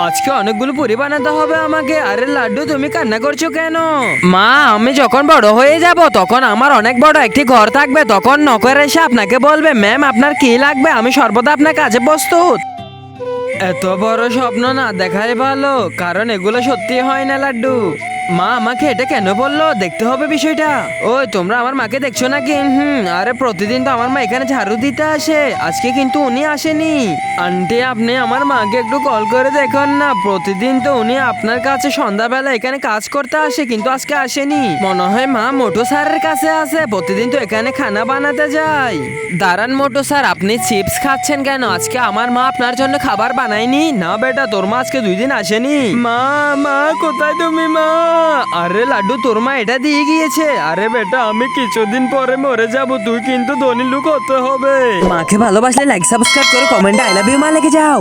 আজকে অনেকগুলো পুরি বানাতে হবে আমাকে। আরে লাড্ডু, তুমি কান্না করছো কেন? মা, আমি যখন বড় হয়ে যাব তখন আমার অনেক বড় একটি ঘর থাকবে, তখন নকর এসে আপনাকে বলবে, ম্যাম আপনার কি লাগবে, আমি সর্বদা আপনার কাছে প্রস্তুত। এত বড় স্বপ্ন না দেখাই ভালো, কারণ এগুলো সত্যি হয় না লাড্ডু। মা আমাকে এটা কেন বললো, দেখতে হবে বিষয়টা। ওই তোমরা আমার মাকে দেখছো নাকি? আরে প্রতিদিন তো আমার মা এখানে ঝাড়ু দিতে আসে, আজকে কিন্তু উনি আসেনি। আন্টি, আপনি আমার মাকে একটু কল করে দেখুন না, প্রতিদিন তো উনি আপনার কাছে সন্ধ্যাবেলা এখানে কাজ করতে আসে, কিন্তু আজকে আসেনি। মনে হয় মা মোটু স্যারের কাছে আছে, প্রতিদিন তো এখানে খানা বানাতে যায়। দাঁড়ান মোটু স্যার, আপনি চিপস খাচ্ছেন কেন? আজকে আমার মা আপনার জন্য খাবার বানায়নি? না বেটা, তোর মা আজকে 2 দিন আসেনি। মা, মা কোথায় তুমি মা? আরে লাড্ডু, তোর মা এটা দিয়ে গিয়েছে। আরে বেটা, আমি কিছুদিন পরে মরে যাব, তুই কিন্তু ধনী লোক হতে হবে। মাকে ভালোবাসলে লাইক সাবস্ক্রাইব করে কমেন্টে আই লাভ ইউ মা লিখে যাও।